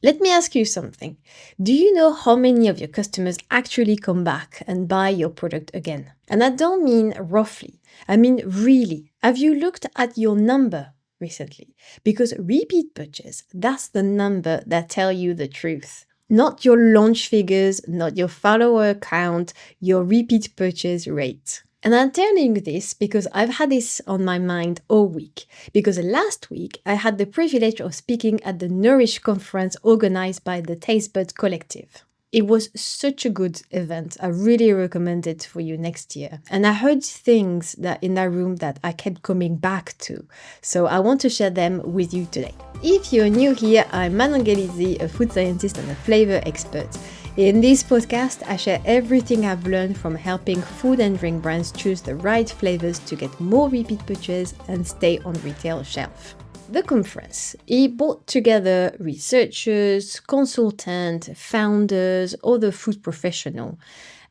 Let me ask you something. Do you know how many of your customers actually come back and buy your product again? And I don't mean roughly, I mean really. Have you looked at your number recently? Because repeat purchase, that's the number that tell you the truth. Not your launch figures, not your follower count, your repeat purchase rate. And I'm telling you this because I've had this on my mind all week. Because last week, I had the privilege of speaking at the Nourish conference organized by the Tastebuds Collective. It was such a good event. I really recommend it for you next year. And I heard things that in that room that I kept coming back to. So I want to share them with you today. If you're new here, I'm Manon Galizzi, a food scientist and a flavor expert. In this podcast, I share everything I've learned from helping food and drink brands choose the right flavors to get more repeat purchase and stay on retail shelf. The conference, it brought together researchers, consultants, founders, other food professionals.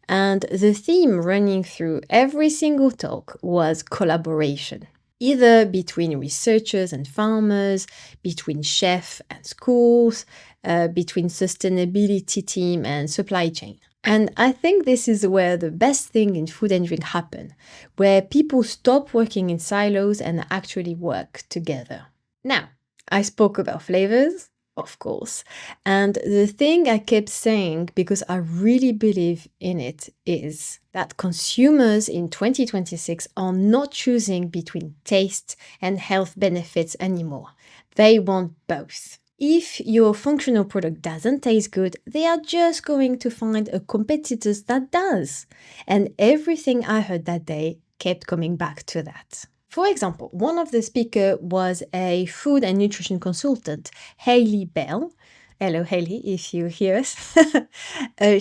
And the theme running through every single talk was collaboration. Either between researchers and farmers, between chefs and schools, between sustainability team and supply chain. And I think this is where the best thing in food and drink happen, where people stop working in silos and actually work together. Now, I spoke about flavors, of course, and the thing I kept saying, because I really believe in it, is that consumers in 2026 are not choosing between taste and health benefits anymore. They want both. If your functional product doesn't taste good, they are just going to find a competitor that does. And everything I heard that day kept coming back to that. For example, one of the speakers was a food and nutrition consultant, Hailey Bell. Hello, Hailey, if you hear us.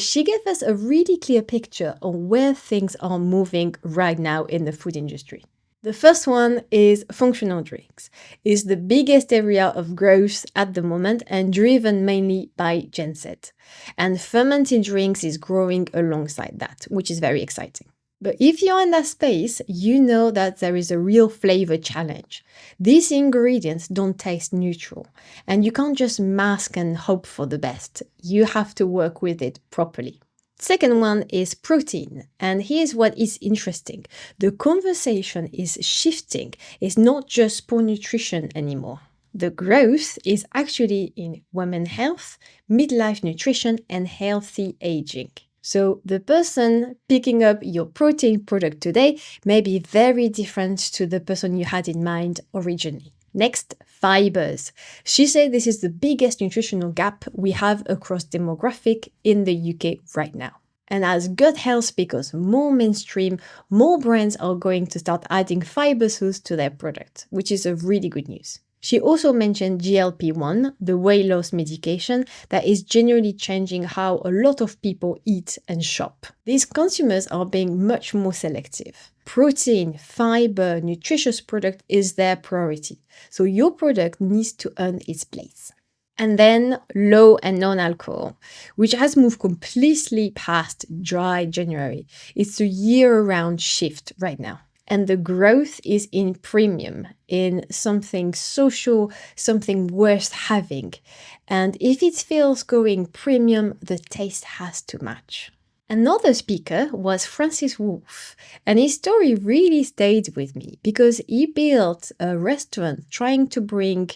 She gave us a really clear picture on where things are moving right now in the food industry. The first one is functional drinks. It's the biggest area of growth at the moment and driven mainly by Gen Z. And fermented drinks is growing alongside that, which is very exciting. But if you're in that space, you know that there is a real flavor challenge. These ingredients don't taste neutral, and you can't just mask and hope for the best. You have to work with it properly. Second one is protein, and here's what is interesting. The conversation is shifting. It's not just poor nutrition anymore. The growth is actually in women's health, midlife nutrition, and healthy aging. So the person picking up your protein product today may be very different to the person you had in mind originally. Next, fibers. She said this is the biggest nutritional gap we have across demographic in the UK right now. And as gut health becomes more mainstream, more brands are going to start adding fiber sources to their product, which is a really good news. She also mentioned GLP-1, the weight loss medication that is generally changing how a lot of people eat and shop. These consumers are being much more selective. Protein, fiber, nutritious product is their priority. So your product needs to earn its place. And then low and non-alcohol, which has moved completely past dry January. It's a year-round shift right now. And the growth is in premium, in something social, something worth having. And if it feels going premium, the taste has to match. Another speaker was Francis Wolff, and his story really stayed with me because he built a restaurant trying to bring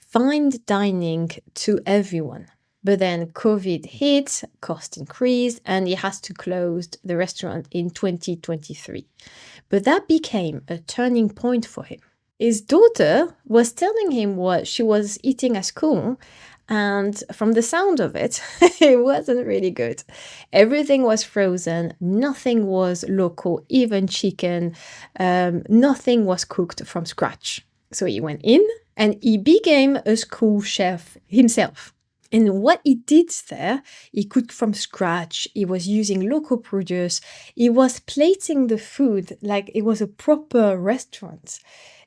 fine dining to everyone. But then COVID hit, cost increased, and he has to close the restaurant in 2023. But that became a turning point for him. His daughter was telling him what she was eating at school, and from the sound of it, it wasn't really good. Everything was frozen, nothing was local, even chicken, nothing was cooked from scratch. So he went in and he became a school chef himself. And what he did there, he cooked from scratch, he was using local produce, he was plating the food like it was a proper restaurant.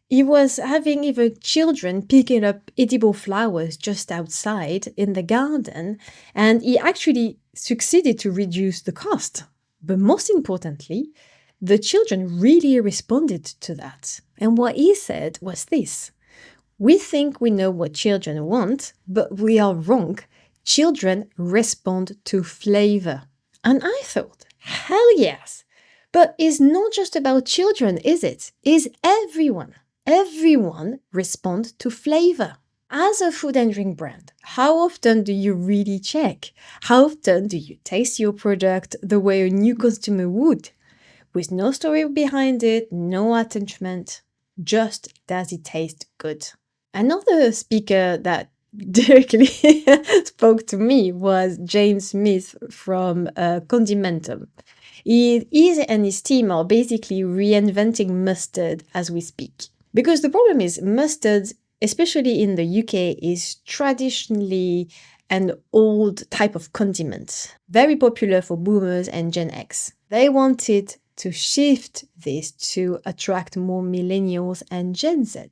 He was having even children picking up edible flowers just outside in the garden, and he actually succeeded to reduce the cost. But most importantly, the children really responded to that. And what he said was this: we think we know what children want, but we are wrong. Children respond to flavor. And I thought, hell yes. But it's not just about children, is it? It's everyone. Everyone responds to flavor. As a food and drink brand, how often do you really check? How often do you taste your product the way a new consumer would? With no story behind it, no attachment, just does it taste good? Another speaker that directly spoke to me was James Smith from Condimentum. He and his team are basically reinventing mustard as we speak. Because the problem is mustard, especially in the UK, is traditionally an old type of condiment, very popular for boomers and Gen X. They wanted to shift this to attract more millennials and Gen Z.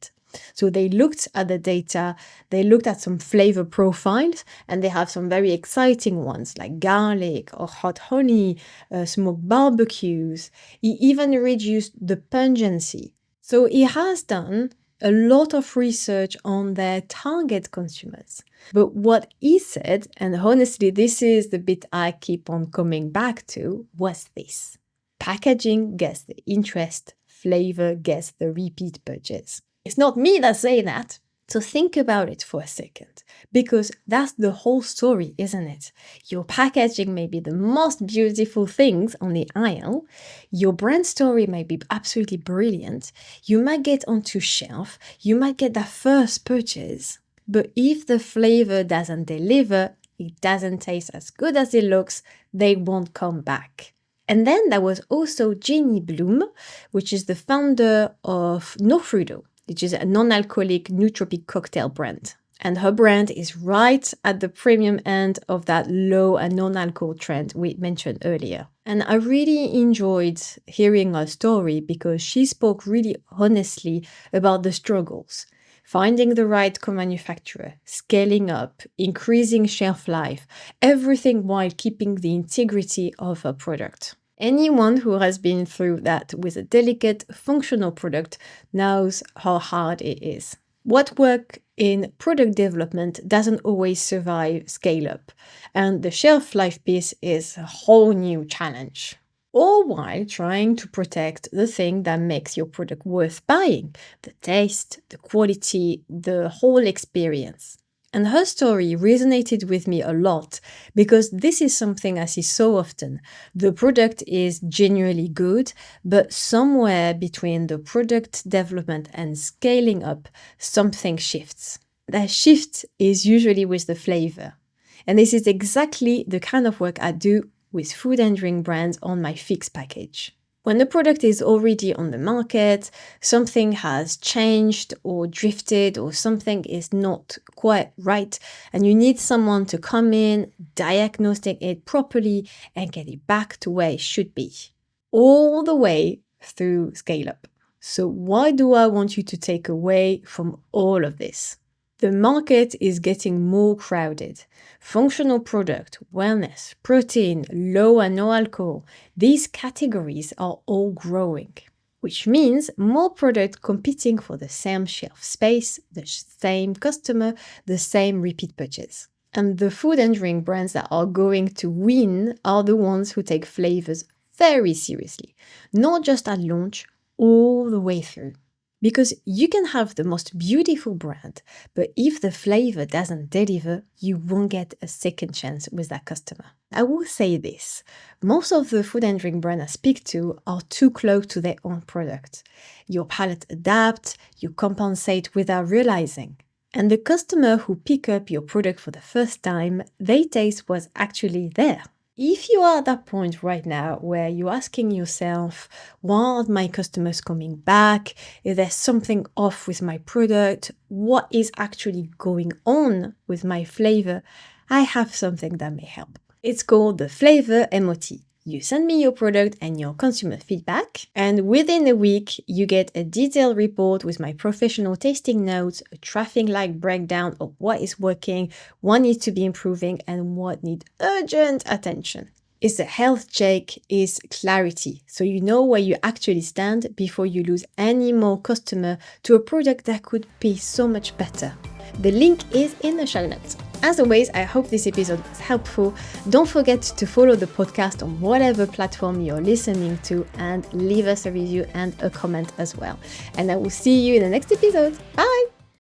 So they looked at the data, they looked at some flavor profiles, and they have some very exciting ones like garlic or hot honey, smoked barbecues. He even reduced the pungency. So he has done a lot of research on their target consumers. But what he said, and honestly, this is the bit I keep on coming back to, was this. Packaging gets the interest, flavor gets the repeat purchase. It's not me that say that. So think about it for a second, because that's the whole story, isn't it? Your packaging may be the most beautiful things on the aisle. Your brand story may be absolutely brilliant. You might get onto shelf. You might get that first purchase. But if the flavor doesn't deliver, it doesn't taste as good as it looks, they won't come back. And then there was also Jenny Bloom, which is the founder of Nofrudo, which is a non-alcoholic nootropic cocktail brand. And her brand is right at the premium end of that low and non-alcohol trend we mentioned earlier. And I really enjoyed hearing her story because she spoke really honestly about the struggles. Finding the right co-manufacturer, scaling up, increasing shelf life, everything while keeping the integrity of her product. Anyone who has been through that with a delicate, functional product knows how hard it is. What works in product development doesn't always survive scale-up, and the shelf life piece is a whole new challenge. All while trying to protect the thing that makes your product worth buying, the taste, the quality, the whole experience. And her story resonated with me a lot because this is something I see so often. The product is genuinely good, but somewhere between the product development and scaling up, something shifts. That shift is usually with the flavor. And this is exactly the kind of work I do with food and drink brands on my fixed package. When the product is already on the market, something has changed or drifted or something is not quite right, and you need someone to come in, diagnose it properly, and get it back to where it should be. All the way through scale up. So why do I want you to take away from all of this? The market is getting more crowded. Functional product, wellness, protein, low and no alcohol, these categories are all growing, which means more product competing for the same shelf space, the same customer, the same repeat purchase. And the food and drink brands that are going to win are the ones who take flavors very seriously, not just at launch, all the way through. Because you can have the most beautiful brand, but if the flavor doesn't deliver, you won't get a second chance with that customer. I will say this, most of the food and drink brands I speak to are too close to their own product. Your palate adapts, you compensate without realizing. And the customer who pick up your product for the first time, their taste was actually there. If you are at that point right now where you're asking yourself, why aren't my customers coming back? Is there something off with my product? What is actually going on with my flavor? I have something that may help. It's called the FLAVOUR MOT. You send me your product and your consumer feedback, and within a week, you get a detailed report with my professional tasting notes, a traffic light breakdown of what is working, what needs to be improving, and what needs urgent attention. It's a health check, is clarity, so you know where you actually stand before you lose any more customer to a product that could be so much better. The link is in the show notes. As always, I hope this episode was helpful. Don't forget to follow the podcast on whatever platform you're listening to and leave us a review and a comment as well. And I will see you in the next episode. Bye!